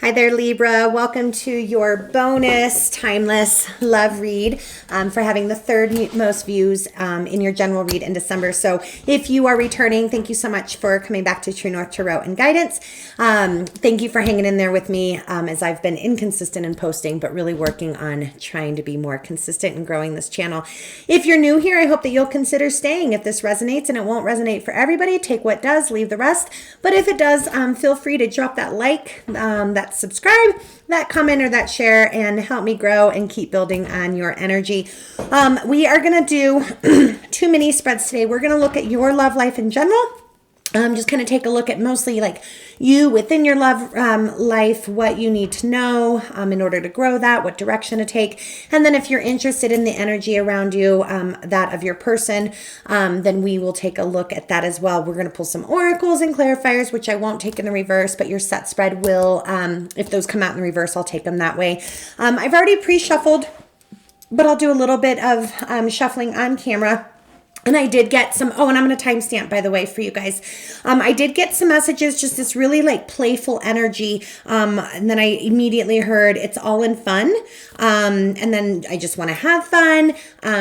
Hi there, Libra. Welcome to your bonus timeless love read for having the third most views in your general read in December. So if you are returning, thank you so much for coming back to TrueNorth Tarot and Guidance. Thank you for hanging in there with me as I've been inconsistent in posting, but really working on trying to be more consistent and growing this channel. If you're new here, I hope that you'll consider staying. If this resonates, and it won't resonate for everybody, take what does, leave the rest. But if it does, feel free to drop that like, that subscribe, that comment, or that share, and help me grow and keep building on your energy. We are going to do 2 mini spreads today. We're going to look at your love life in general. Just kind of take a look at mostly like you within your love life, what you need to know in order to grow that, what direction to take. And then if you're interested in the energy around you, that of your person, then we will take a look at that as well. We're going to pull some oracles and clarifiers, which I won't take in the reverse, but your set spread will, if those come out in the reverse, I'll take them that way. I've already pre-shuffled, but I'll do a little bit of shuffling on camera. And I did get some, and I'm going to timestamp, by the way, for you guys. I did get some messages, just this really like playful energy. And then I immediately heard it's all in fun. And then I just want to have fun.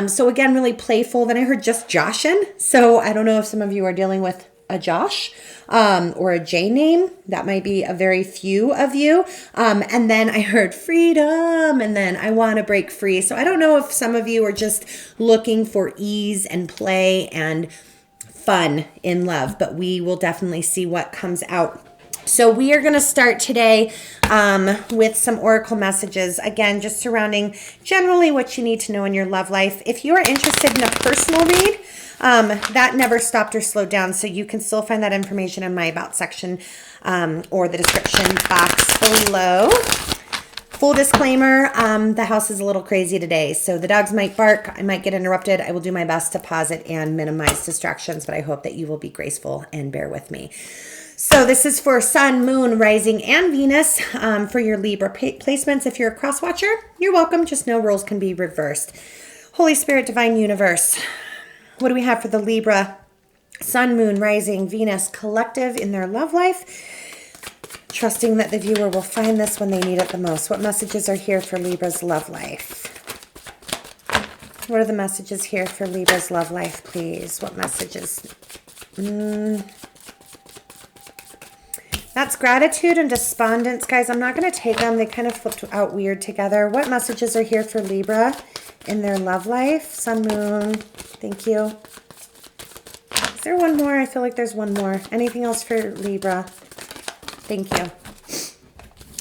So again, really playful. Then I heard just Joshin. So I don't know if some of you are dealing with a Josh or a J name. That might be a very few of you. And then I heard freedom, and then I want to break free. So I don't know if some of you are just looking for ease and play and fun in love, but we will definitely see what comes out. So we are going to start today with some oracle messages, again, just surrounding generally what you need to know in your love life. If you are interested in a personal read, that never stopped or slowed down, so you can still find that information in my About section or the description box below. Full disclaimer, the house is a little crazy today, so the dogs might bark, I might get interrupted. I will do my best to pause it and minimize distractions, but I hope that you will be graceful and bear with me. So this is for Sun, Moon, Rising, and Venus for your Libra placements. If you're a cross watcher, you're welcome. Just know roles can be reversed. Holy Spirit, Divine Universe, what do we have for the Libra, Sun, Moon, Rising, Venus collective in their love life? Trusting that the viewer will find this when they need it the most. What messages are here for Libra's love life? What are the messages here for Libra's love life, please? What messages? That's gratitude and despondence, guys. I'm not going to take them. They kind of flipped out weird together. What messages are here for Libra in their love life? Sun, Moon. Thank you. Is there one more? I feel like there's one more. Anything else for Libra? Thank you.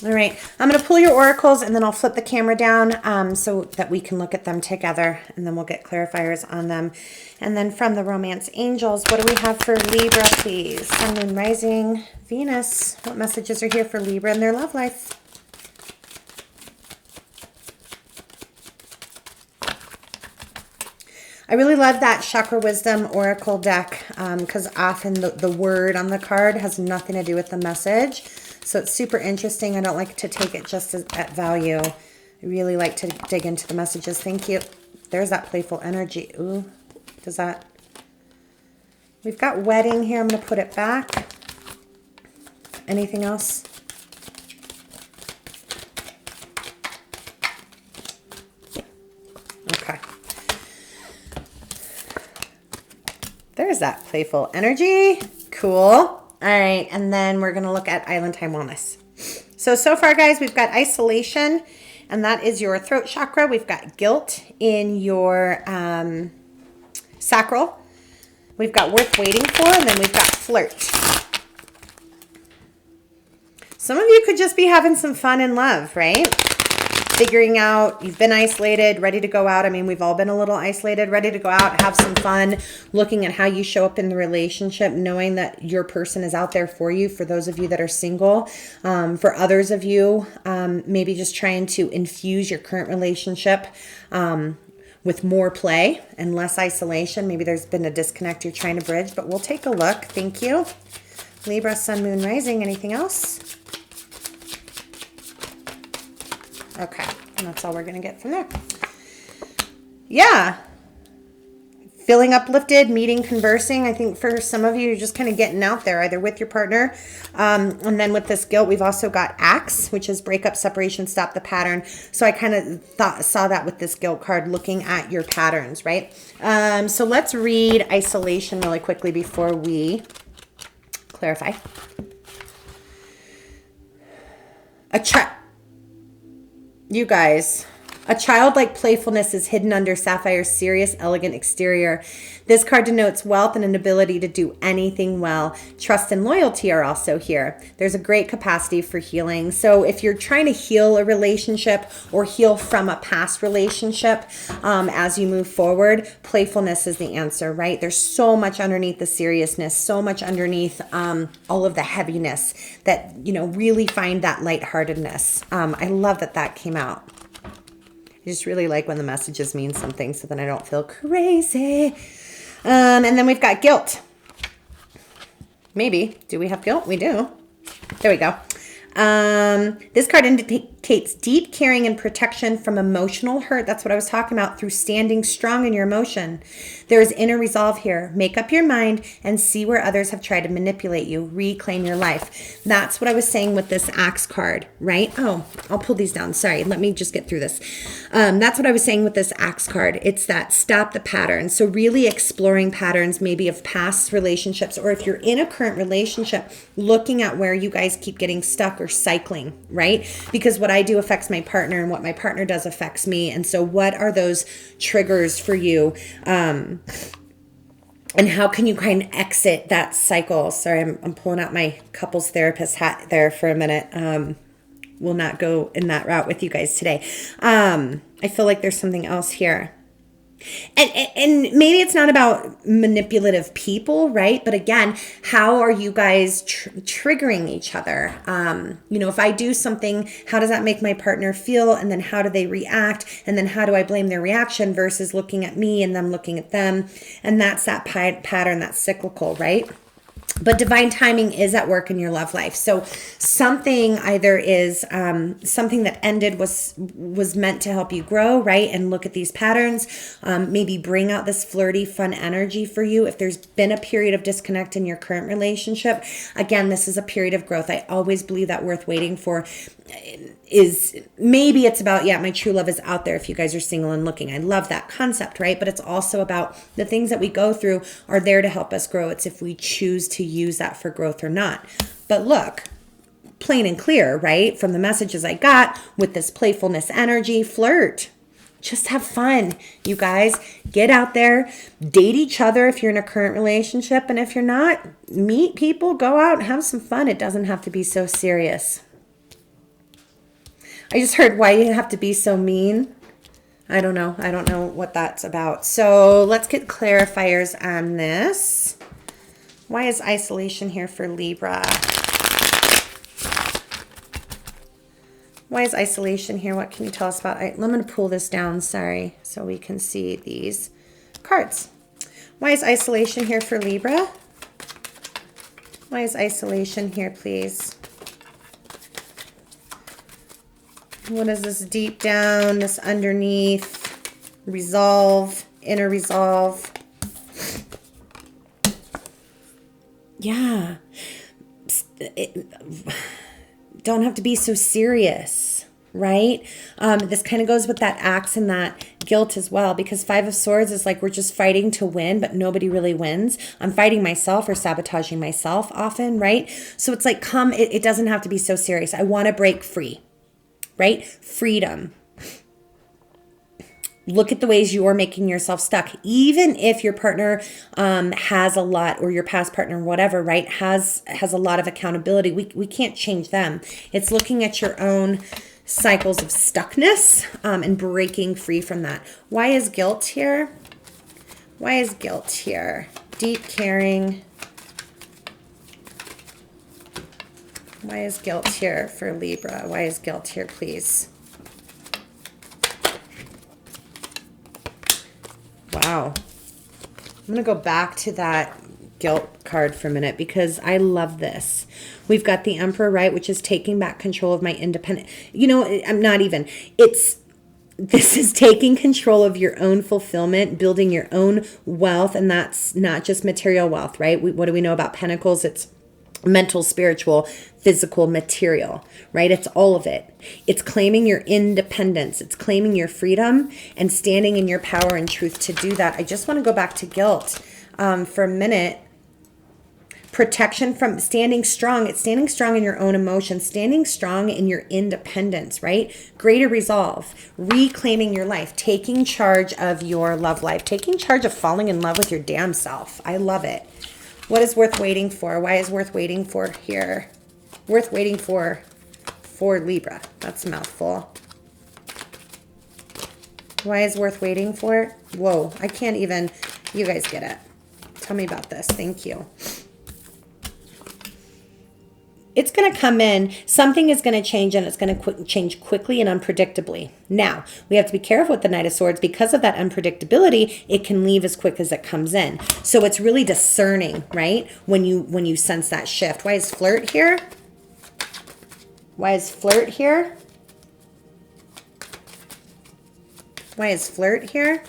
All right. I'm going to pull your oracles, and then I'll flip the camera down so that we can look at them together, and then we'll get clarifiers on them. And then from the Romance Angels, what do we have for Libra, please? Sun, Moon, Rising, Venus. What messages are here for Libra in their love life? I really love that Chakra Wisdom Oracle deck because often the word on the card has nothing to do with the message. So it's super interesting. I don't like to take it just at value. I really like to dig into the messages. Thank you. There's that playful energy. Ooh, does that... We've got wedding here. I'm going to put it back. Anything else? Okay. There's that playful energy. Cool. All right. And then we're going to look at Island Time Wellness. So far, guys, we've got isolation, and that is your throat chakra. We've got guilt in your sacral. We've got worth waiting for, and then we've got flirt. Some of you could just be having some fun in love, right? Figuring out, you've been isolated, ready to go out. I mean, we've all been a little isolated, ready to go out, have some fun, looking at how you show up in the relationship, knowing that your person is out there for you, for those of you that are single. For others of you, maybe just trying to infuse your current relationship with more play and less isolation. Maybe there's been a disconnect you're trying to bridge, but we'll take a look. Thank you. Libra, Sun, Moon, Rising. Anything else? Okay, and that's all we're going to get from there. Yeah. feeling uplifted, meeting, conversing. I think for some of you, you're just kind of getting out there, either with your partner. And then with this guilt, we've also got Axe, which is break up, separation, stop the pattern. So I kind of saw that with this guilt card, looking at your patterns, right? So let's read isolation really quickly before we clarify. You guys, a childlike playfulness is hidden under Sapphire's serious, elegant exterior. This card denotes wealth and an ability to do anything well. Trust and loyalty are also here. There's a great capacity for healing. So if you're trying to heal a relationship or heal from a past relationship as you move forward, playfulness is the answer, right? There's so much underneath the seriousness, so much underneath all of the heaviness that, you know, really find that lightheartedness. I love that that came out. I just really like when the messages mean something so then I don't feel crazy. And then we've got guilt. Maybe. Do we have guilt? We do. There we go. This card indicates deep caring and protection from emotional hurt. That's what I was talking about, through standing strong in your emotion. There is inner resolve here. Make up your mind and see where others have tried to manipulate you. Reclaim your life. That's what I was saying with this Axe card, right? Oh, I'll pull these down. Sorry, let me just get through this. That's what I was saying with this Axe card. It's that stop the pattern. So really exploring patterns maybe of past relationships, or if you're in a current relationship, looking at where you guys keep getting stuck or cycling, right? Because what I do affects my partner and what my partner does affects me. And so what are those triggers for you? And how can you kind of exit that cycle? Sorry, I'm pulling out my couples therapist hat there for a minute. We'll not go in that route with you guys today. I feel like there's something else here. And maybe it's not about manipulative people, right? But again, how are you guys triggering each other? You know, if I do something, how does that make my partner feel? And then how do they react? And then how do I blame their reaction versus looking at me and them looking at them? And that's that pattern that's cyclical, right? But divine timing is at work in your love life. So something either is something that ended was meant to help you grow, right? And look at these patterns. Maybe bring out this flirty, fun energy for you. If there's been a period of disconnect in your current relationship, again, this is a period of growth. I always believe that worth waiting for is maybe it's about, yeah, my true love is out there if you guys are single and looking. I love that concept, right? But it's also about the things that we go through are there to help us grow. It's if we choose to use that for growth or not. But look, plain and clear, right? From the messages I got with this playfulness energy, flirt. Just have fun, you guys. Get out there, date each other if you're in a current relationship. And if you're not, meet people, go out and have some fun. It doesn't have to be so serious. I just heard why you have to be so mean. I don't know. I don't know what that's about. So let's get clarifiers on this. Why is isolation here for Libra? Why is isolation here? What can you tell us about? I'm going to pull this down, sorry, so we can see these cards. Why is isolation here for Libra? Why is isolation here, please? What is this deep down, this underneath, resolve, inner resolve? Yeah. Don't have to be so serious, right? This kind of goes with that Axe and that guilt as well, because Five of Swords is like we're just fighting to win, but nobody really wins. I'm fighting myself or sabotaging myself often, right? So it's like, it doesn't have to be so serious. I want to break free. Right? Freedom. Look at the ways you're making yourself stuck. Even if your partner has a lot, or your past partner, whatever, right, has a lot of accountability. We can't change them. It's looking at your own cycles of stuckness and breaking free from that. Why is guilt here? Why is guilt here? Deep caring. Why is guilt here for Libra? Why is guilt here, please? Wow. I'm going to go back to that guilt card for a minute because I love this. We've got the Emperor, right, which is taking back control of my independent. You know, I'm not even. It's This is taking control of your own fulfillment, building your own wealth. And that's not just material wealth, right? What do we know about Pentacles? It's mental, spiritual, physical, material, right? It's all of it. It's claiming your independence. It's claiming your freedom and standing in your power and truth to do that. I just want to go back to guilt for a minute. Protection from standing strong. It's standing strong in your own emotions, standing strong in your independence, right? Greater resolve, reclaiming your life, taking charge of your love life, taking charge of falling in love with your damn self. I love it. What is worth waiting for? Why is worth waiting for here? Worth waiting for Libra. That's a mouthful. Why is worth waiting for? Whoa, I can't even, you guys get it. Tell me about this. Thank you. It's going to come in, something is going to change, and it's going to change quickly and unpredictably. Now, we have to be careful with the Knight of Swords. Because of that unpredictability, it can leave as quick as it comes in. So it's really discerning, right? When you sense that shift. Why is flirt here? Why is flirt here? Why is flirt here?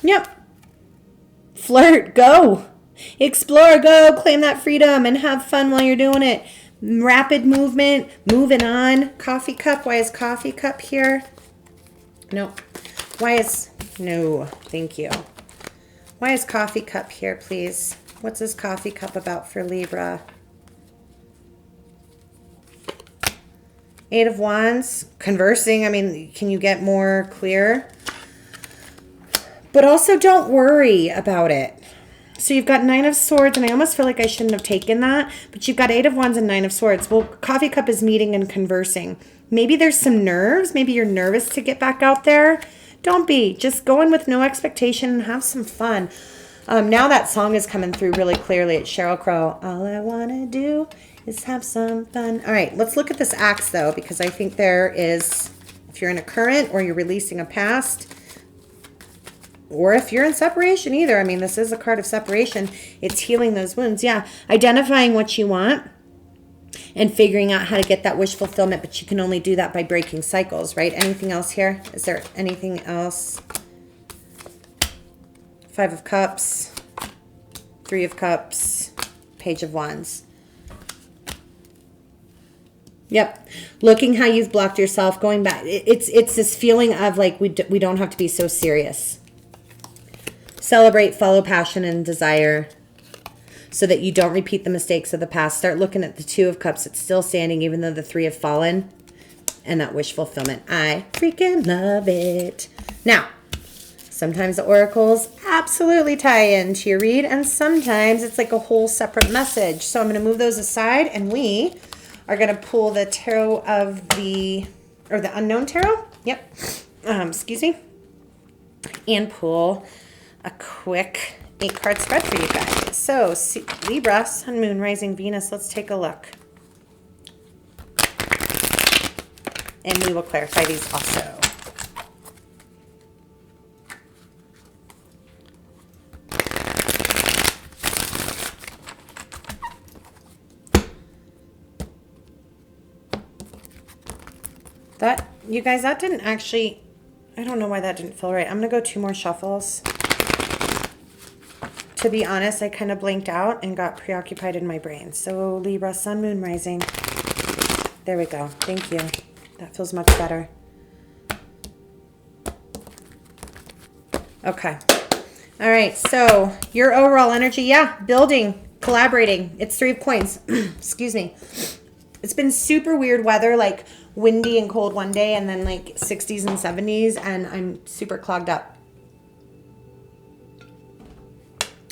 Yep. Flirt, go. Explore, go. Claim that freedom and have fun while you're doing it. Rapid movement, moving on. Coffee cup. Why is coffee cup here? No. Why is, no, thank you. Why is coffee cup here, please? What's this coffee cup about for Libra? Eight of Wands. Conversing. I mean, can you get more clear? But also don't worry about it. So you've got Nine of Swords, and I almost feel like I shouldn't have taken that, but you've got Eight of Wands and Nine of Swords. Well, coffee cup is meeting and conversing. Maybe there's some nerves. Maybe you're nervous to get back out there. Don't be. Just go in with no expectation and have some fun. Now that song is coming through really clearly. It's Sheryl Crow. All I want to do is have some fun. All right, let's look at this axe, though, because I think there is, if you're in a current or you're releasing a past, or if you're in separation either. I mean, this is a card of separation. It's healing those wounds. Yeah, identifying what you want and figuring out how to get that wish fulfillment, but you can only do that by breaking cycles, right? Anything else here? Is there anything else? Five of Cups, Three of Cups, Page of Wands. Yep. Looking how you've blocked yourself, going back. It's this feeling of like we don't have to be so serious. Celebrate, follow passion and desire so that you don't repeat the mistakes of the past. Start looking at the Two of Cups. It's still standing even though the Three have fallen. And that wish fulfillment. I freaking love it. Now, sometimes the oracles absolutely tie into your read, and sometimes it's like a whole separate message. So I'm going to move those aside, and we are going to pull the tarot of the unknown tarot. Yep. Excuse me. And pull a quick 8-card spread for you guys. So, Libra, Sun, Moon, Rising, Venus. Let's take a look. And we will clarify these also. That, you guys, that didn't actually, I don't know why that didn't feel right. I'm going to go 2 more shuffles. To be honest, I kind of blinked out and got preoccupied in my brain. So Libra, Sun, Moon, Rising. There we go. Thank you. That feels much better. Okay. All right. So your overall energy, yeah, building, collaborating. It's 3 of Coins. Excuse me. It's been super weird weather, like windy and cold one day and then like 60s and 70s, and I'm super clogged up.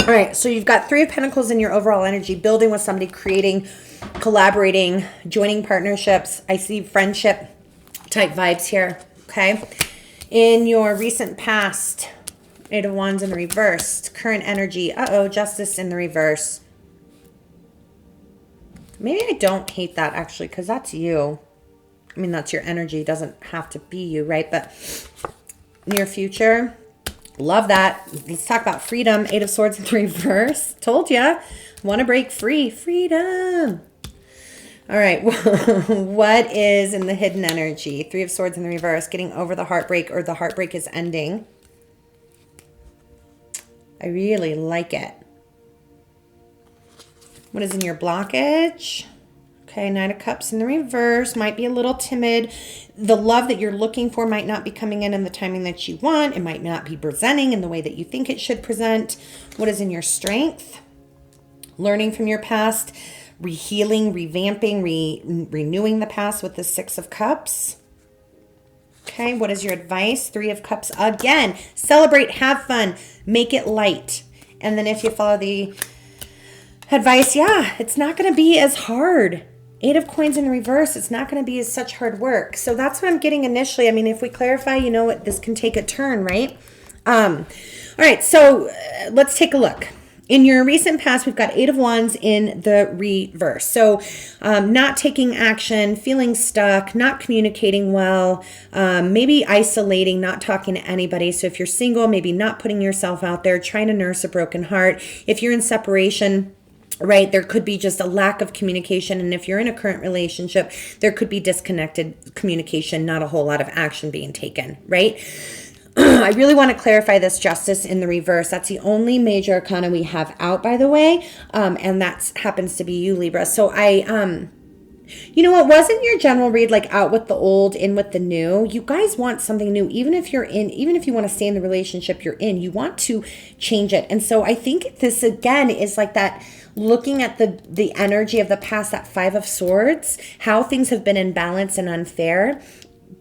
All right, so you've got 3 of Pentacles in your overall energy, building with somebody, creating, collaborating, joining partnerships. I see friendship type vibes here, okay? In your recent past, 8 of Wands in the reverse, current energy, Justice in the reverse. Maybe I don't hate that actually, because that's you. I mean, that's your energy. It doesn't have to be you, right? But near future, love that. Let's talk about freedom. 8 of Swords in the reverse. Told ya. Want to break free. Freedom. All right. What is in the hidden energy? Three of Swords in the reverse. Getting over the heartbreak, or the heartbreak is ending. I really like it. What is in your blockage? Okay, Knight of Cups in the reverse. Might be a little timid. The love that you're looking for might not be coming in the timing that you want. It might not be presenting in the way that you think it should present. What is in your strength? Learning from your past, healing, revamping, renewing the past with the Six of Cups. Okay, what is your advice? Three of Cups again. Celebrate, have fun, make it light. And then if you follow the advice, yeah, it's not going to be as hard. Eight of Coins in the reverse, it's not going to be as such hard work. So that's what I'm getting initially. I mean, if we clarify, you know what, this can take a turn, right? All right, so let's take a look. In your recent past, we've got Eight of Wands in the reverse. So not taking action, feeling stuck, not communicating well, maybe isolating, not talking to anybody. So if you're single, maybe not putting yourself out there, trying to nurse a broken heart. If you're in separation, right, there could be just a lack of communication. And if you're in a current relationship, there could be disconnected communication, not a whole lot of action being taken, right? I really want to clarify this Justice in the reverse. That's the only major arcana we have out, by the way. And that happens to be you, Libra. So you know what, wasn't your general read like out with the old, in with the new? You guys want something new. Even if you want to stay in the relationship you're in, you want to change it. And so I think this again is like that, looking at the energy of the past, that Five of Swords, how things have been imbalanced and unfair.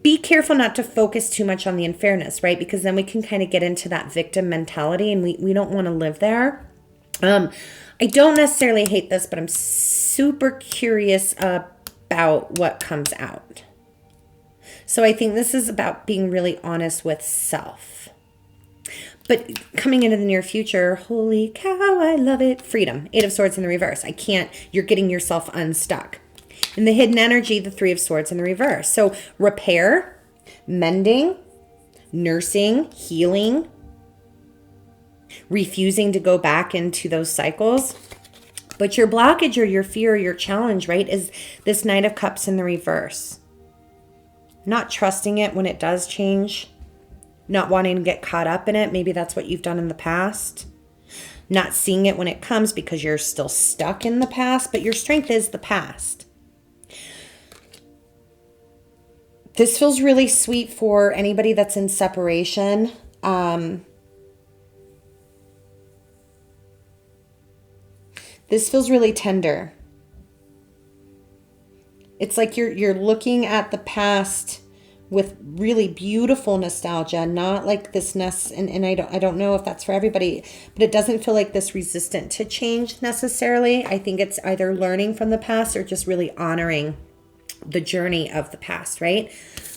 Be careful not to focus too much on the unfairness, right? Because then we can kind of get into that victim mentality, and we don't want to live there. I don't necessarily hate this, but I'm super curious about what comes out. So I think this is about being really honest with self. But coming into the near future, holy cow, I love it. Freedom. Eight of Swords in the reverse. You're getting yourself unstuck. In the hidden energy, the Three of Swords in the reverse. So repair, mending, nursing, healing, refusing to go back into those cycles. But your blockage or your fear or your challenge, right, is this Knight of Cups in the reverse. Not trusting it when it does change. Not wanting to get caught up in it. Maybe that's what you've done in the past. Not seeing it when it comes because you're still stuck in the past. But your strength is the past. This feels really sweet for anybody that's in separation. This feels really tender. It's like you're looking at the past with really beautiful nostalgia, not like this and I don't know if that's for everybody, but it doesn't feel like this resistant to change necessarily. I think it's either learning from the past or just really honoring the journey of the past, right?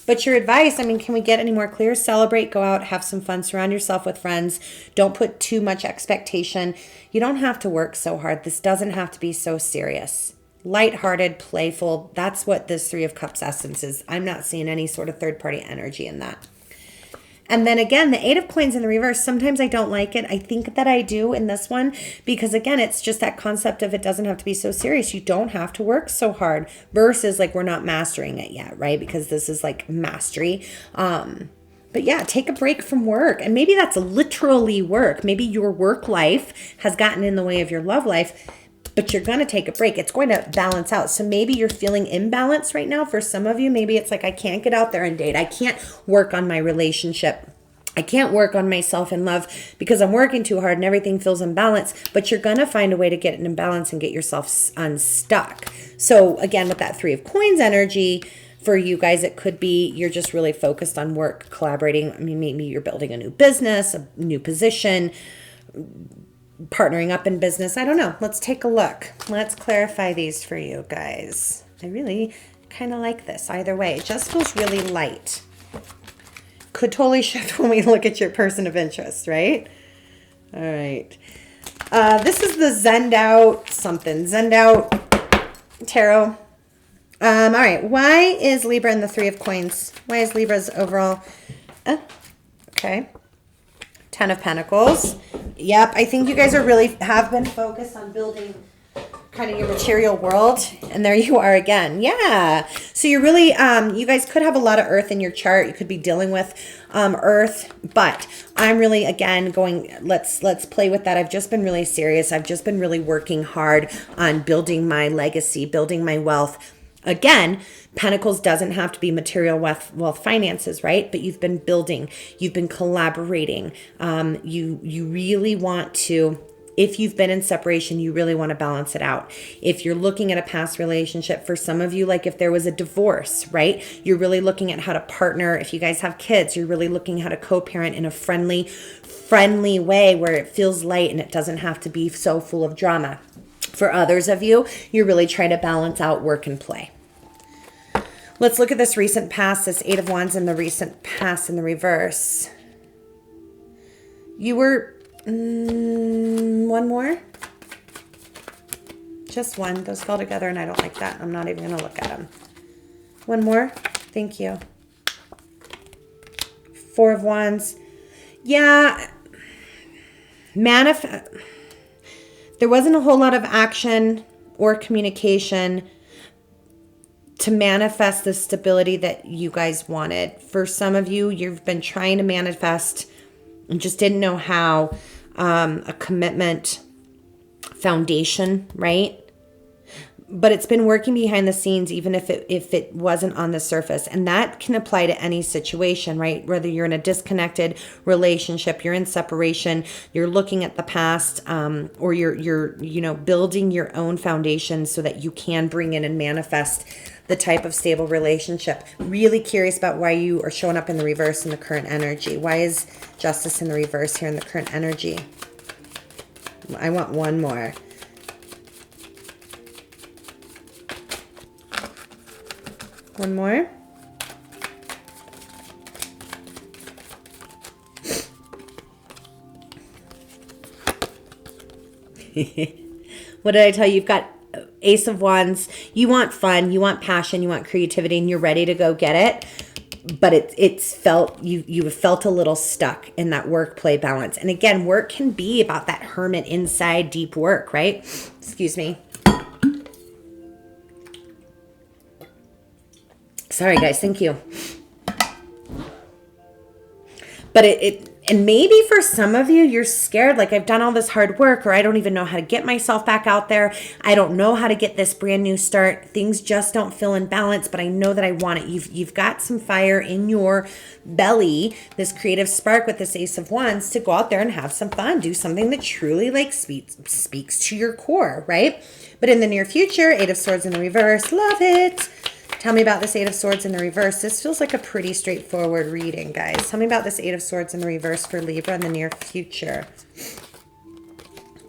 But your advice, I mean, can we get any more clear? Celebrate, go out, have some fun, surround yourself with friends. Don't put too much expectation. You don't have to work so hard. This doesn't have to be so serious. Lighthearted, playful. That's what this Three of Cups essence is. I'm not seeing any sort of third-party energy in that. And then again, the Eight of Coins in the reverse, sometimes I don't like it. I think that I do in this one because, again, it's just that concept of it doesn't have to be so serious. You don't have to work so hard versus like we're not mastering it yet, right? Because this is like mastery. But yeah, take a break from work. And maybe that's literally work. Maybe your work life has gotten in the way of your love life, but you're going to take a break. It's going to balance out. So maybe you're feeling imbalanced right now. For some of you, maybe it's like, I can't get out there and date. I can't work on my relationship. I can't work on myself and love because I'm working too hard and everything feels imbalanced. But you're going to find a way to get an imbalance and get yourself unstuck. So again, with that Three of Coins energy, for you guys, it could be you're just really focused on work, collaborating. I mean, maybe you're building a new business, a new position, partnering up in business. I don't know. Let's take a look. Let's clarify these for you guys. I really kind of like this either way. It just feels really light. Could totally shift when we look at your person of interest, right? All right. This is the Zend Out something. Zend Out Tarot. All right. Why is Libra in the Three of Coins? Why is Libra's overall? Okay. Ten of Pentacles. Yep, I think you guys are really have been focused on building kind of your material world, and there you are again. Yeah, so you're really you guys could have a lot of earth in your chart. You could be dealing with earth, but I'm really again going, let's play with that. I've just been really serious. I've just been really working hard on building my legacy, building my wealth. Again, Pentacles doesn't have to be material wealth finances, right? But you've been building, you've been collaborating. You really want to, if you've been in separation, you really want to balance it out. If you're looking at a past relationship, for some of you, like if there was a divorce, right? You're really looking at how to partner. If you guys have kids, you're really looking how to co-parent in a friendly way where it feels light and it doesn't have to be so full of drama. For others of you, you're really trying to balance out work and play. Let's look at this recent past, this Eight of Wands in the recent past in the reverse. You were, one more? Just one. Those fell together and I don't like that. I'm not even going to look at them. One more. Thank you. Four of Wands. Yeah. There wasn't a whole lot of action or communication to manifest the stability that you guys wanted. For some of you, you've been trying to manifest and just didn't know how. A commitment foundation, right? But it's been working behind the scenes, even if it wasn't on the surface. And that can apply to any situation, right? Whether you're in a disconnected relationship, you're in separation, you're looking at the past, or you're building your own foundation so that you can bring in and manifest the type of stable relationship. Really curious about why you are showing up in the reverse in the current energy. Why is Justice in the reverse here in the current energy? I want one more. One more. What did I tell you? You've got Ace of Wands. You want fun, you want passion, you want creativity, and you're ready to go get it. But it's felt, you have felt a little stuck in that work-play balance. And again, work can be about that hermit inside deep work, right? Excuse me. Sorry, guys. Thank you. But and maybe for some of you, you're scared. Like, I've done all this hard work, or I don't even know how to get myself back out there. I don't know how to get this brand new start. Things just don't feel in balance, but I know that I want it. You've got some fire in your belly, this creative spark with this Ace of Wands, to go out there and have some fun. Do something that truly like speaks to your core, right? But in the near future, Eight of Swords in the reverse. Love it. Tell me about this Eight of Swords in the reverse. This feels like a pretty straightforward reading, guys. Tell me about this Eight of Swords in the reverse for Libra in the near future.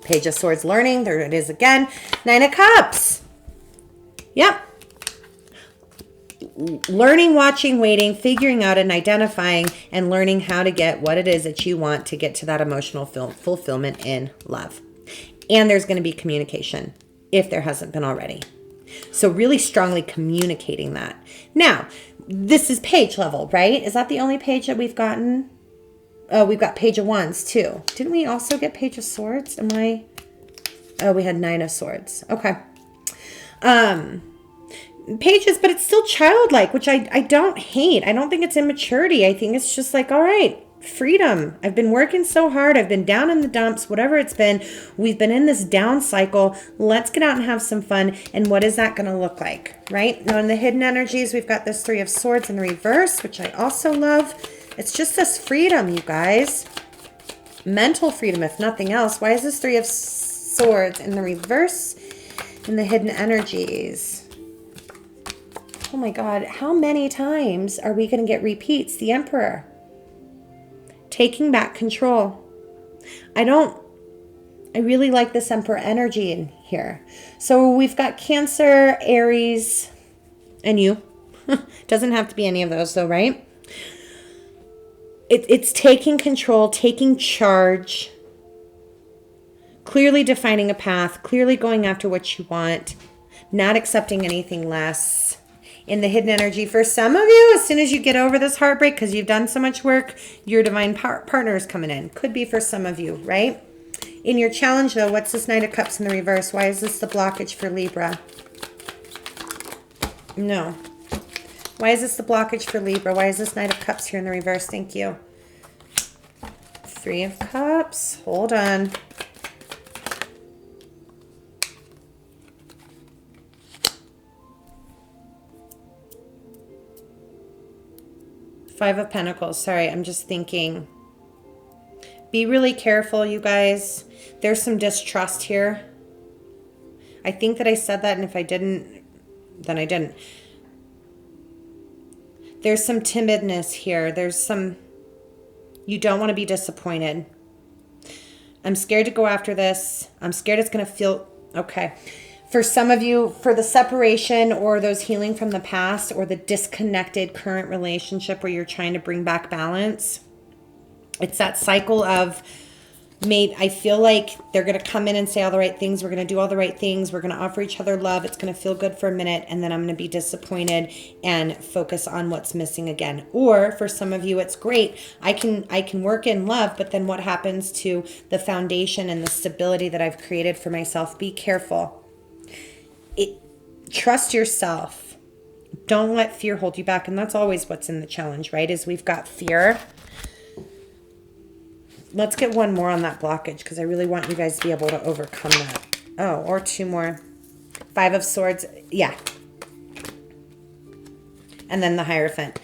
Page of Swords learning. There it is again. Nine of Cups. Yep. Learning, watching, waiting, figuring out and identifying and learning how to get what it is that you want to get to that emotional fulfillment in love. And there's going to be communication if there hasn't been already. So really strongly communicating that. Now, this is page level, right? Is that the only page that we've gotten? Oh, we've got Page of Wands too. Didn't we also get Page of Swords? Oh, we had Nine of Swords. Okay. Pages, but it's still childlike, which I don't hate. I don't think it's immaturity. I think it's just like, all right, freedom. I've been working so hard. I've been down in the dumps, whatever it's been. We've been in this down cycle. Let's get out and have some fun. And what is that going to look like, right? Now in the hidden energies, we've got this Three of Swords in the reverse, which I also love. It's just this freedom, you guys. Mental freedom, if nothing else. Why is this Three of Swords in the reverse in the hidden energies? Oh my God, how many times are we going to get repeats? The Emperor. Taking back control. I really like this Emperor energy in here. So we've got Cancer, Aries, and you. Doesn't have to be any of those though, right? It's taking control, taking charge, clearly defining a path, clearly going after what you want, not accepting anything less. in the hidden energy. For some of you, as soon as you get over this heartbreak, because you've done so much work, your divine partner is coming in. Could be for some of you, right? In your challenge, though, what's this Knight of Cups in the reverse? Why is this the blockage for Libra? No. Why is this the blockage for Libra? Why is this Knight of Cups here in the reverse? Thank you. Three of Cups. Hold on. Five of Pentacles. Sorry, I'm just thinking. Be really careful, you guys. There's some distrust here. I think that I said that, and if I didn't, then I didn't. There's some timidness here. There's some... You don't want to be disappointed. I'm scared to go after this. I'm scared it's going to feel... Okay. For some of you, for the separation or those healing from the past or the disconnected current relationship where you're trying to bring back balance, it's that cycle of, mate, I feel like they're going to come in and say all the right things. We're going to do all the right things. We're going to offer each other love. It's going to feel good for a minute. And then I'm going to be disappointed and focus on what's missing again. Or for some of you, it's great. I can work in love, but then what happens to the foundation and the stability that I've created for myself? Be careful. Trust yourself. Don't let fear hold you back. And that's always what's in the challenge, right? Is we've got fear. Let's get one more on that blockage because I really want you guys to be able to overcome that. Oh, or two more. Five of Swords. Yeah. And then the Hierophant.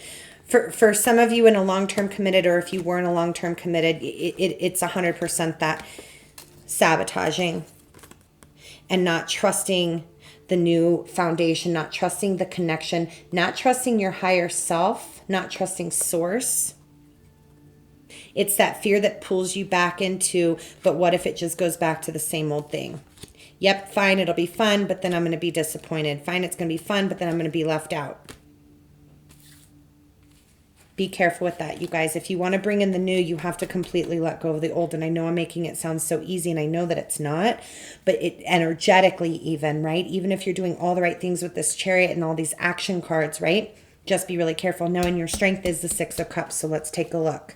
For some of you in a long-term committed, or if you weren't a long-term committed, it's 100% that sabotaging and not trusting the new foundation, not trusting the connection, not trusting your higher self, not trusting source. It's that fear that pulls you back into, but what if it just goes back to the same old thing? Yep, fine, it'll be fun, but then I'm going to be disappointed. Fine, it's going to be fun, but then I'm going to be left out. Be careful with that, you guys. If you want to bring in the new, you have to completely let go of the old. And I know I'm making it sound so easy, and I know that it's not, but it energetically even, right? Even if you're doing all the right things with this Chariot and all these action cards, right? Just be really careful. Knowing your strength is the Six of Cups. So let's take a look.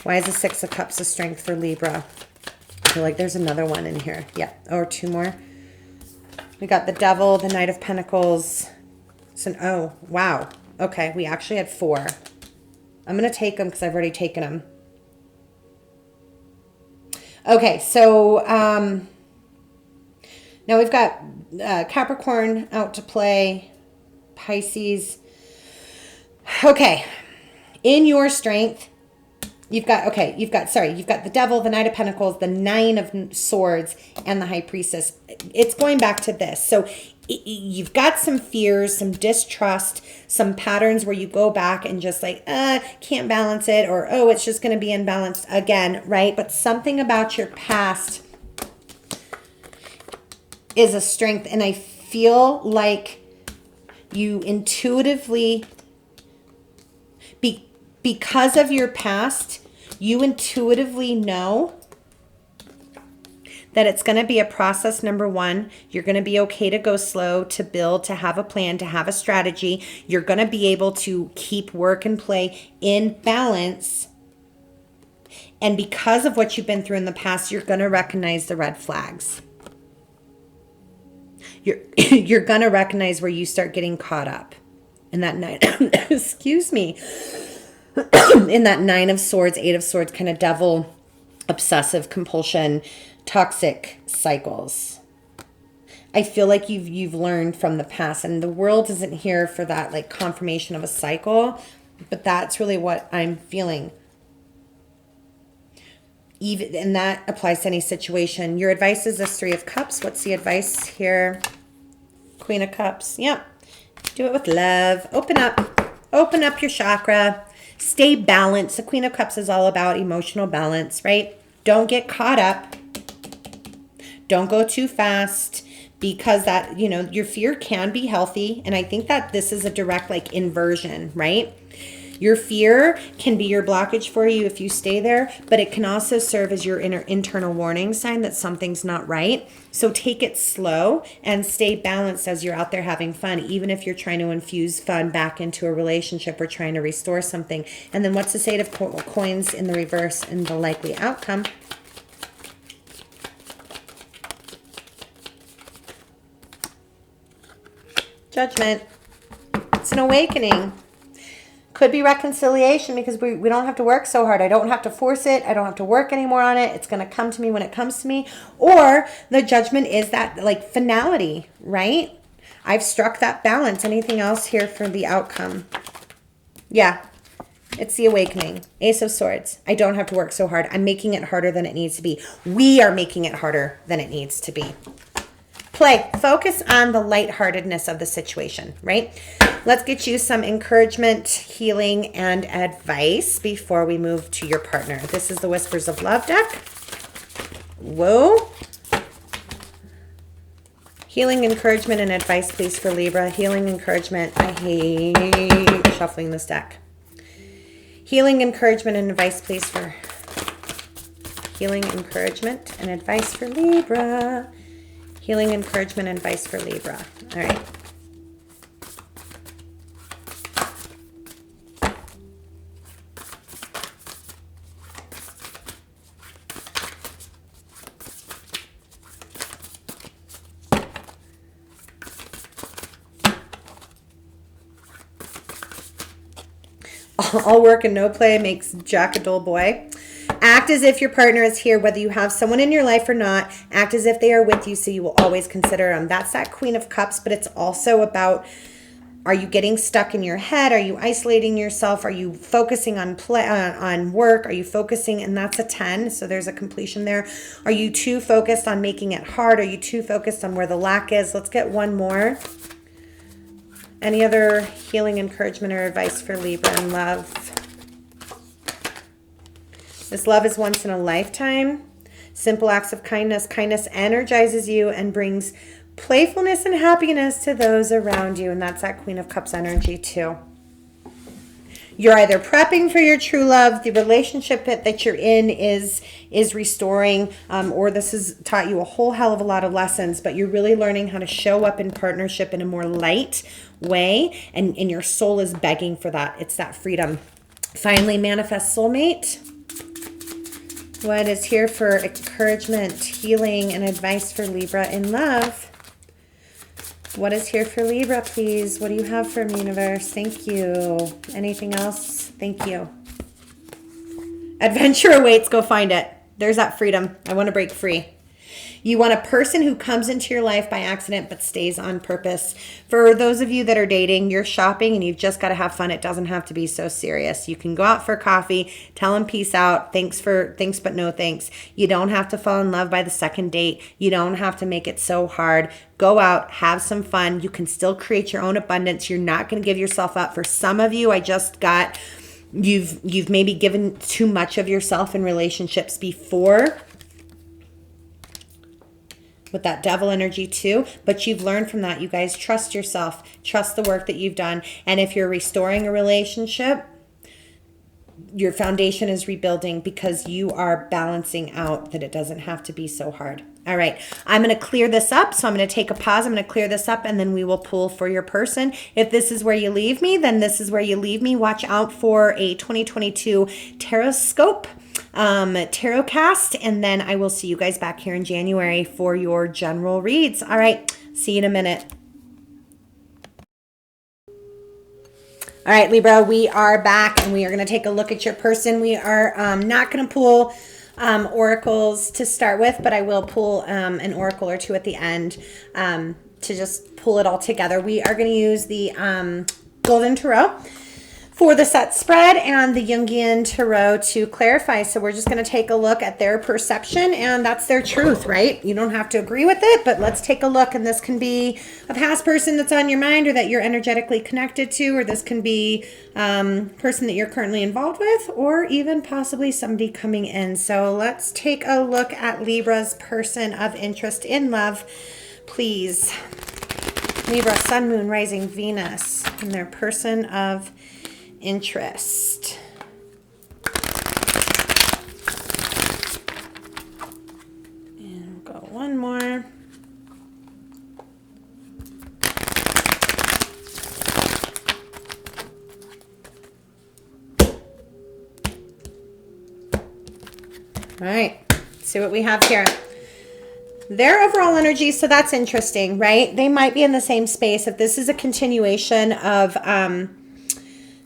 Why is the Six of Cups a strength for Libra? I feel like there's another one in here. Yeah, or two more. We got the Devil, the Knight of Pentacles. So, oh, wow. Okay, we actually had four. I'm going to take them because I've already taken them. Okay, so now we've got Capricorn out to play, Pisces. Okay, in your strength, you've got the Devil, the Knight of Pentacles, the Nine of Swords, and the High Priestess. It's going back to this. So you've got some fears, some distrust, some patterns where you go back and just like, can't balance it, or, oh, it's just going to be imbalanced again, right? But something about your past is a strength. And I feel like you intuitively, because of your past, you intuitively know that it's going to be a process. Number one, you're going to be okay to go slow, to build, to have a plan, to have a strategy. You're going to be able to keep work and play in balance. And because of what you've been through in the past, you're going to recognize the red flags. You're going to recognize where you start getting caught up in that night. Excuse me. In that Nine of Swords, Eight of Swords kind of devil, obsessive compulsion, toxic cycles. I feel like you've learned from the past, and the world isn't here for that like confirmation of a cycle, but that's really what I'm feeling. Even, and that applies to any situation. Your advice is this Three of Cups. What's the advice here? Queen of Cups. Yep. Do it with love. Open up your chakra. Stay balanced. The Queen of Cups is all about emotional balance, right? Don't get caught up. Don't go too fast, because that, your fear can be healthy. And I think that this is a direct like inversion, right? Your fear can be your blockage for you if you stay there, but it can also serve as your internal warning sign that something's not right. So take it slow and stay balanced as you're out there having fun, even if you're trying to infuse fun back into a relationship or trying to restore something. And then what's the Eight of Coins in the reverse and the likely outcome? Judgment. It's an awakening. Could be reconciliation because we don't have to work so hard. I don't have to force it. I don't have to work anymore on it. It's going to come to me when it comes to me. Or the judgment is that like finality, right? I've struck that balance. Anything else here for the outcome? Yeah, it's the awakening. Ace of Swords. I don't have to work so hard. I'm making it harder than it needs to be. We are making it harder than it needs to be. Play. Focus on the lightheartedness of the situation, right? Let's get you some encouragement, healing, and advice before we move to your partner. This is the Whispers of Love deck. Whoa. Healing, encouragement, and advice, please, for Libra. Healing, encouragement. I hate shuffling this deck. Healing, encouragement, and advice, please, for healing, encouragement, and advice for Libra. Healing, encouragement, and advice for Libra. All right. All work and no play makes Jack a dull boy. Act as if your partner is here, whether you have someone in your life or not. Act as if they are with you, so you will always consider them. That's that Queen of Cups, but it's also about, are you getting stuck in your head? Are you isolating yourself? Are you focusing on on work? Are you focusing, and that's a 10, so there's a completion there. Are you too focused on making it hard? Are you too focused on where the lack is? Let's get one more. Any other healing, encouragement, or advice for Libra in love? This love is once in a lifetime. Simple acts of kindness. Kindness energizes you and brings playfulness and happiness to those around you. And that's that Queen of Cups energy too. You're either prepping for your true love, the relationship that you're in is restoring, or this has taught you a whole hell of a lot of lessons, but you're really learning how to show up in partnership in a more light way, and your soul is begging for that. It's that freedom. Finally, manifest soulmate. What is here for encouragement, healing, and advice for Libra in love? What is here for Libra, please? What do you have for me, universe? Thank you. Anything else? Thank you. Adventure awaits. Go find it. There's that freedom. I want to break free. You want a person who comes into your life by accident but stays on purpose. For those of you that are dating, you're shopping and you've just got to have fun. It doesn't have to be so serious. You can go out for coffee, tell them peace out, thanks but no thanks. You don't have to fall in love by the second date. You don't have to make it so hard. Go out, have some fun. You can still create your own abundance. You're not going to give yourself up. For some of you, I just got, you've maybe given too much of yourself in relationships before, with that devil energy too, but you've learned from that. You guys trust yourself, trust the work that you've done. And if you're restoring a relationship, your foundation is rebuilding because you are balancing out that it doesn't have to be so hard. All right, I'm going to clear this up. So I'm going to take a pause. I'm going to clear this up and then we will pull for your person. If this is where you leave me, then this is where you leave me. Watch out for a 2022 Horoscope tarot cast, and then I will see you guys back here in January for your general reads. All right, see you in a minute. All right, Libra, we are back and we are going to take a look at your person. We are not going to pull oracles to start with, but I will pull an oracle or two at the end to just pull it all together. We are going to use the Golden Tarot for the set spread and the Jungian Tarot to clarify. So we're just going to take a look at their perception, and that's their truth, right? You don't have to agree with it, but let's take a look. And this can be a past person that's on your mind or that you're energetically connected to, or this can be person that you're currently involved with, or even possibly somebody coming in. So let's take a look at Libra's person of interest in love, please. Libra, Sun, Moon, Rising, Venus, and their person of interest. And we'll go one more. All right, let's see what we have here. Their overall energy, so that's interesting, right? They might be in the same space. If this is a continuation of,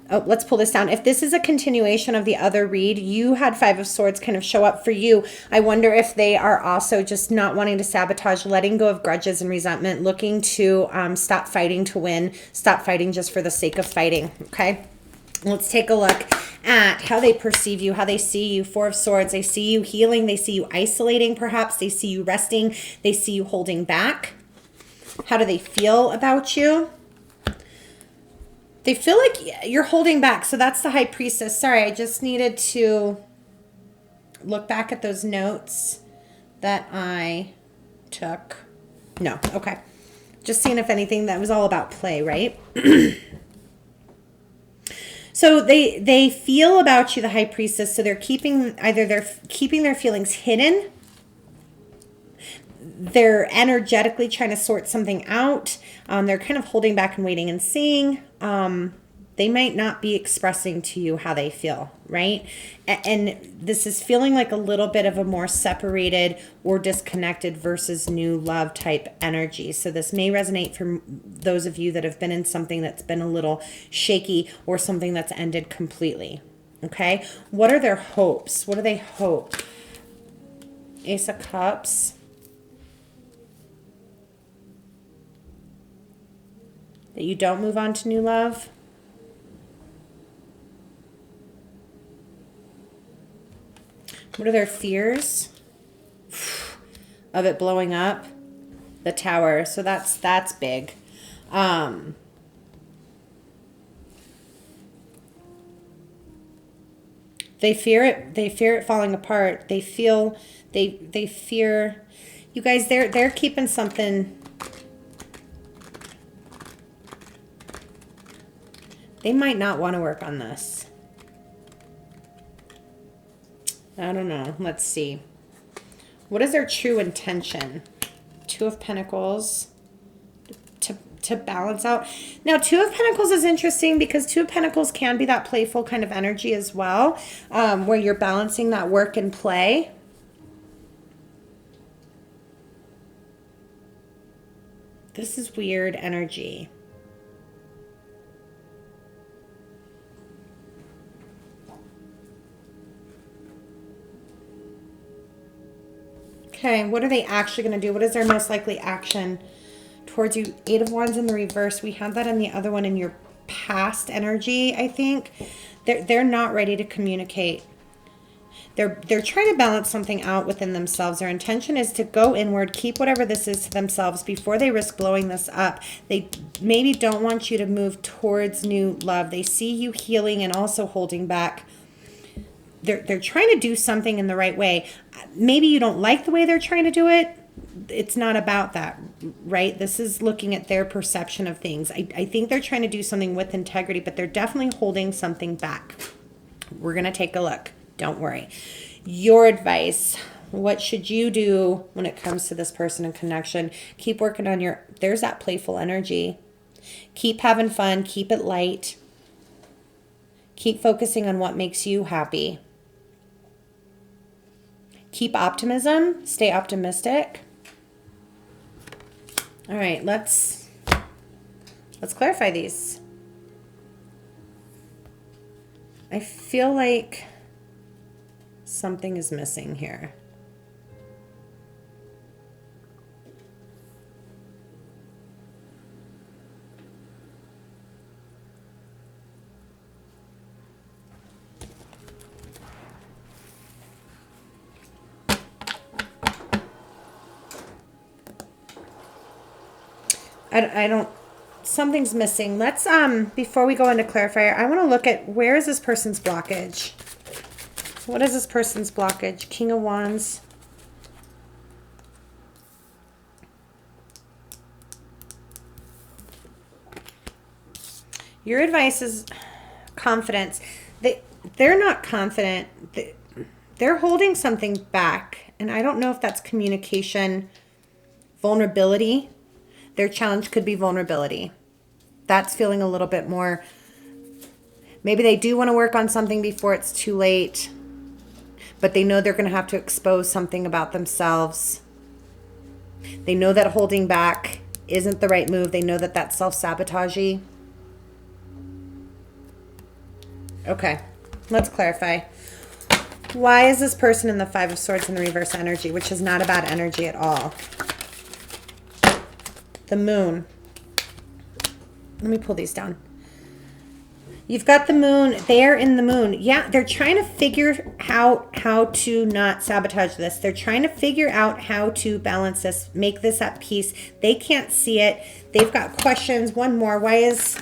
let's pull this down. If this is a continuation of the other read, you had Five of Swords kind of show up for you. I wonder if they are also just not wanting to sabotage, letting go of grudges and resentment, looking to stop fighting to win, stop fighting just for the sake of fighting, okay? Let's take a look at how they perceive you, how they see you. Four of Swords, they see you healing, they see you isolating perhaps, they see you resting, they see you holding back. How do they feel about you? They feel like you're holding back, so that's the High Priestess. Sorry, I just needed to look back at those notes that I took. No, okay. Just seeing if anything, that was all about play, right? So they feel about you, the High Priestess, so they're keeping their feelings hidden. They're energetically trying to sort something out. They're kind of holding back and waiting and seeing. They might not be expressing to you how they feel, right? And this is feeling like a little bit of a more separated or disconnected versus new love type energy. So this may resonate for those of you that have been in something that's been a little shaky or something that's ended completely, okay? What are their hopes? What do they hope? Ace of Cups. That you don't move on to new love. What are their fears of it blowing up? The Tower. So that's big. They fear it. They fear it falling apart. They feel they fear. You guys, they're keeping something. They might not want to work on this. I don't know. Let's see. What is their true intention? Two of Pentacles to balance out. Now, Two of Pentacles is interesting because Two of Pentacles can be that playful kind of energy as well, where you're balancing that work and play. This is weird energy. Okay, what are they actually going to do? What is their most likely action towards you? Eight of Wands in the reverse. We had that in the other one in your past energy, I think. They're not ready to communicate. They're trying to balance something out within themselves. Their intention is to go inward, keep whatever this is to themselves before they risk blowing this up. They maybe don't want you to move towards new love. They see you healing and also holding back. They're trying to do something in the right way. Maybe you don't like the way they're trying to do it. It's not about that, right? This is looking at their perception of things. I think they're trying to do something with integrity, but they're definitely holding something back. We're going to take a look. Don't worry. Your advice. What should you do when it comes to this person and connection? Keep working on there's that playful energy. Keep having fun. Keep it light. Keep focusing on what makes you happy. Keep optimism. Stay optimistic. All right, let's clarify these. I feel like something is missing here. I don't, something's missing. Let's, before we go into clarifier, I want to look at where is this person's blockage? What is this person's blockage? King of Wands. Your advice is confidence. They're not confident. They're holding something back. And I don't know if that's communication, vulnerability. Their challenge could be vulnerability. That's feeling a little bit more. Maybe they do want to work on something before it's too late, but they know they're going to have to expose something about themselves. They know that holding back isn't the right move. They know that that's self-sabotagey. Okay, let's clarify. Why is this person in the Five of Swords in the reverse energy, which is not a bad energy at all? The Moon. Let me pull these down. You've got the Moon. They're in the Moon. Yeah, they're trying to figure out how to not sabotage this. They're trying to figure out how to balance this, make this at peace. They can't see it. They've got questions. One more. Why is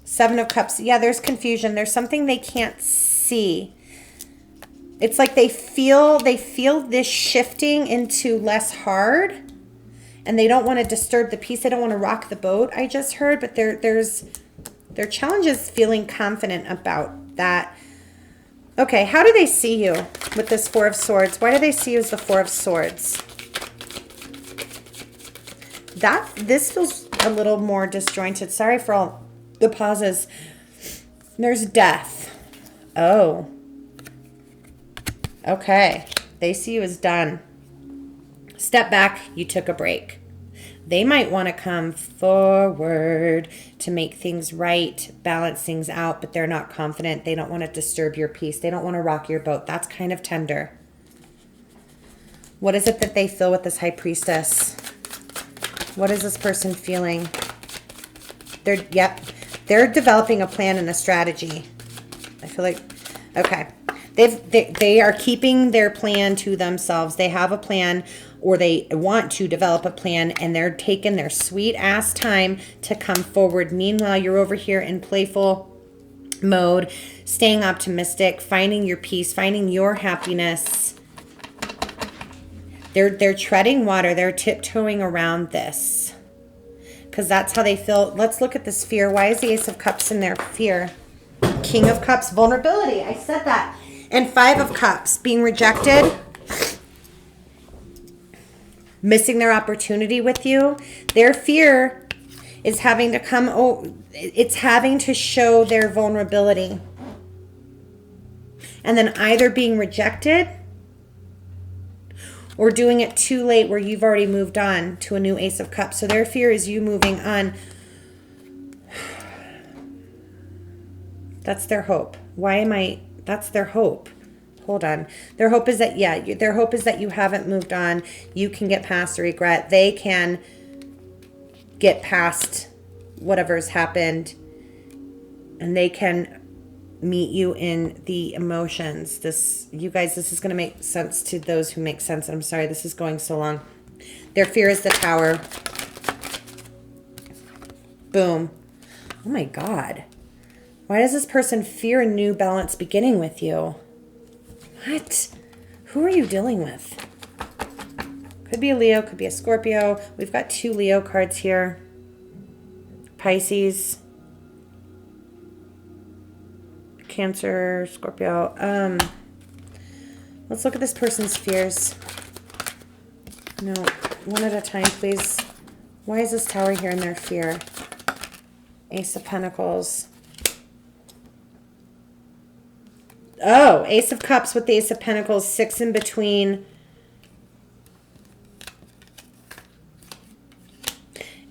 Seven of Cups? Yeah, there's confusion. There's something they can't see. It's like they feel this shifting into less hard. And they don't want to disturb the peace. They don't want to rock the boat, I just heard. But their challenge is feeling confident about that. Okay, how do they see you with this Four of Swords? Why do they see you as the Four of Swords? This feels a little more disjointed. Sorry for all the pauses. There's death. Oh. Okay. They see you as done. Step back, you took a break. They might want to come forward to make things right, balance things out, but they're not confident. They don't want to disturb your peace. They don't want to rock your boat. That's kind of tender. What is it that they feel with this High Priestess? What is this person feeling? They're developing a plan and a strategy. I feel like, okay. They are keeping their plan to themselves. They have a plan, or they want to develop a plan, and they're taking their sweet ass time to come forward. Meanwhile, you're over here in playful mode, staying optimistic, finding your peace, finding your happiness. They're treading water. They're tiptoeing around this because that's how they feel. Let's look at this fear. Why is the Ace of Cups in their fear? King of Cups, vulnerability. I said that. And Five of Cups, being rejected, missing their opportunity with you. Their fear is having to come, it's having to show their vulnerability. And then either being rejected or doing it too late where you've already moved on to a new Ace of Cups. So their fear is you moving on. That's their hope. That's their hope. Hold on. Their hope is that, their hope is that you haven't moved on. You can get past the regret. They can get past whatever's happened. And they can meet you in the emotions. You guys, this is going to make sense to those who make sense. I'm sorry, this is going so long. Their fear is the Tower. Boom. Oh my God. Why does this person fear a new balance beginning with you? What? Who are you dealing with? Could be a Leo, could be a Scorpio. We've got 2 Leo cards here. Pisces. Cancer, Scorpio. Let's look at this person's fears. No, one at a time, please. Why is this Tower here in their fear? Ace of Pentacles. Oh, Ace of Cups with the Ace of Pentacles, 6 in between.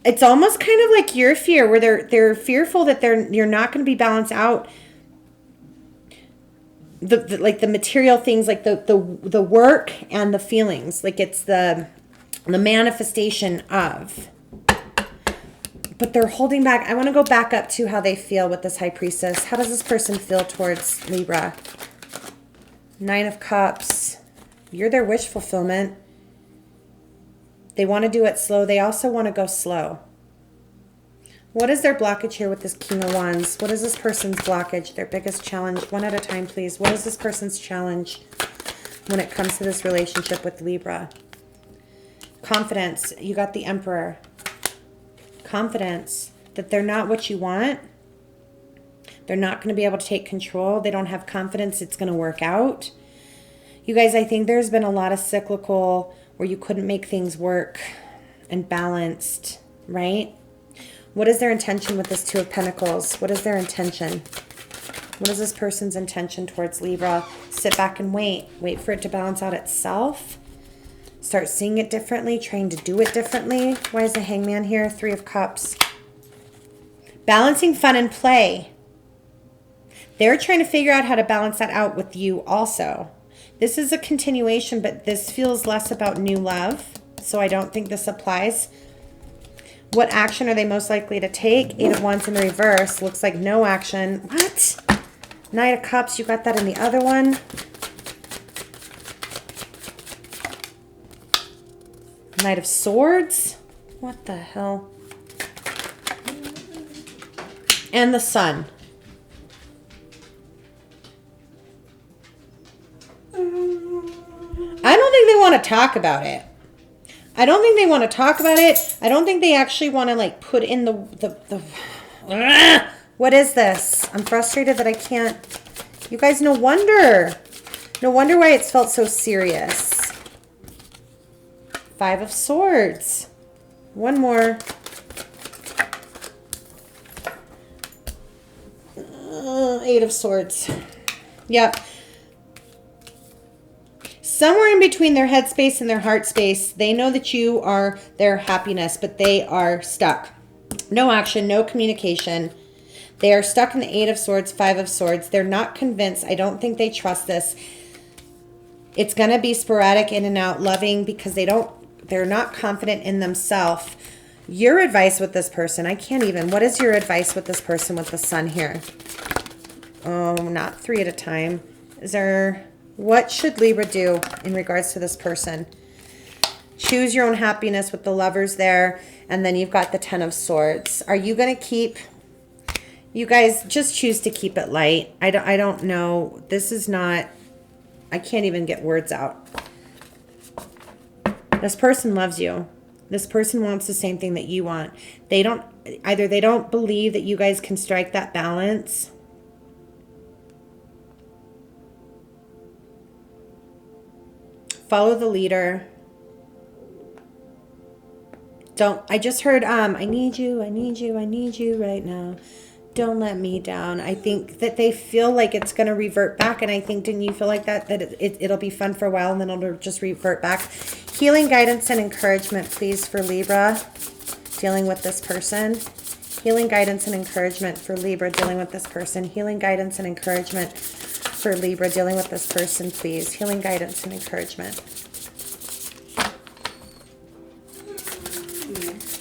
It's almost kind of like your fear, where they're fearful that you're not going to be balanced out. Like the material things, like the work and the feelings, like it's the manifestation of. But they're holding back. I want to go back up to how they feel with this High Priestess. How does this person feel towards Libra? 9 of Cups. You're their wish fulfillment. They want to do it slow. They also want to go slow. What is their blockage here with this King of Wands? What is this person's blockage? Their biggest challenge? One at a time, please. What is this person's challenge when it comes to this relationship with Libra? Confidence. You got the Emperor. Confidence. that they're not what you want. They're not going to be able to take control. They don't have confidence it's going to work out. You guys, I think there's been a lot of cyclical where you couldn't make things work and balanced, right? What is their intention with this Two of Pentacles? What is their intention? What is this person's intention towards Libra? Sit back and wait. Wait for it to balance out itself. Start seeing it differently, trying to do it differently. Why is the Hangman here? Three of Cups. Balancing fun and play. They're trying to figure out how to balance that out with you also. This is a continuation, but this feels less about new love. So I don't think this applies. What action are they most likely to take? Eight of Wands in the reverse. Looks like no action. What? Knight of Cups. You got that in the other one. Knight of Swords. What the hell? And the Sun. I don't think they want to talk about it. I don't think they want to talk about it. I don't think they actually want to like put in the what is this? I'm frustrated that I can't. You guys, no wonder. No wonder why it's felt so serious. Five of Swords. One more. Eight of Swords. Yep. Somewhere in between their head space and their heart space, they know that you are their happiness, but they are stuck. No action, no communication. They are stuck in the Eight of Swords, Five of Swords. They're not convinced. I don't think they trust this. It's going to be sporadic, in and out, loving, because they're not confident in themselves. Your advice with this person, I can't even. What is your advice with this person with the Sun here? Oh, not three at a time. What should Libra do in regards to this person? Choose your own happiness with the Lovers there. And then you've got the Ten of Swords. Are you going to keep... You guys, just choose to keep it light. I don't know. This is not... I can't even get words out. This person loves you. This person wants the same thing that you want. Either they don't believe that you guys can strike that balance... Follow the leader. I just heard, I need you, I need you, I need you right now. Don't let me down. I think that they feel like it's going to revert back. And I think, didn't you feel like that? That it'll be fun for a while and then it'll just revert back. Healing, guidance, and encouragement, please, for Libra dealing with this person. Healing, guidance, and encouragement for Libra dealing with this person. Healing, guidance, and encouragement for Libra dealing with this person, please. Healing, guidance, and encouragement.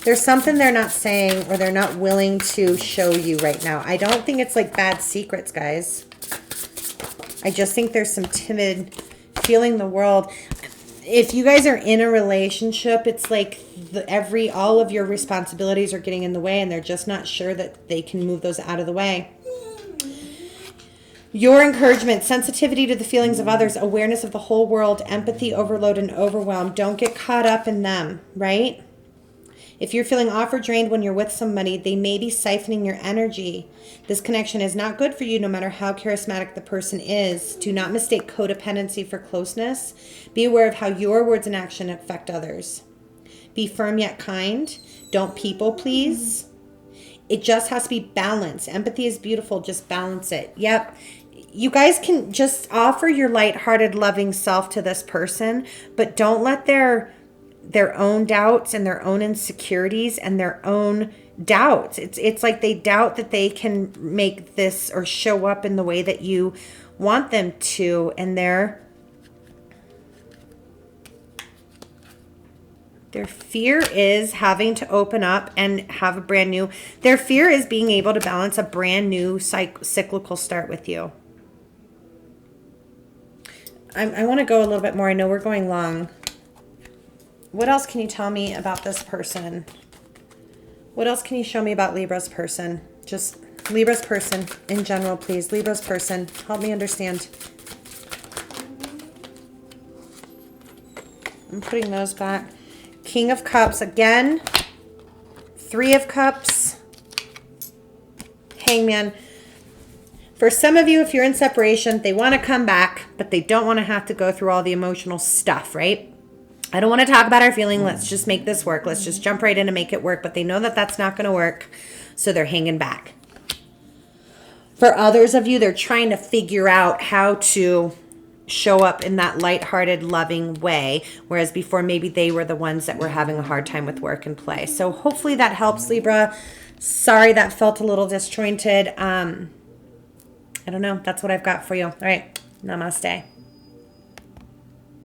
There's something they're not saying or they're not willing to show you right now. I don't think it's like bad secrets, guys. I just think there's some timid feeling the world. If you guys are in a relationship, it's like all of your responsibilities are getting in the way and they're just not sure that they can move those out of the way. Your encouragement, sensitivity to the feelings of others, awareness of the whole world, empathy, overload, and overwhelm. Don't get caught up in them, right? If you're feeling off or drained when you're with somebody, they may be siphoning your energy. This connection is not good for you no matter how charismatic the person is. Do not mistake codependency for closeness. Be aware of how your words and action affect others. Be firm yet kind. Don't people please. It just has to be balanced. Empathy is beautiful. Just balance it. Yep. You guys can just offer your lighthearted, loving self to this person, but don't let their own doubts and their own insecurities and their own doubts. It's like they doubt that they can make this or show up in the way that you want them to, and their fear is having to open up and have a brand new, their fear is being able to balance a brand new cyclical start with you. I want to go a little bit more. I know we're going long. What else can you tell me about this person? What else can you show me about Libra's person? Just Libra's person in general, please. Libra's person. Help me understand. I'm putting those back. King of Cups again. Three of Cups. Hangman. For some of you, if you're in separation, they want to come back, but they don't want to have to go through all the emotional stuff, right? I don't want to talk about our feeling. Let's just make this work. Let's just jump right in and make it work. But they know that that's not going to work, so they're hanging back. For others of you, they're trying to figure out how to show up in that lighthearted, loving way, whereas before maybe they were the ones that were having a hard time with work and play. So hopefully that helps, Libra. Sorry that felt a little disjointed. I don't know. That's what I've got for you. All right. Namaste.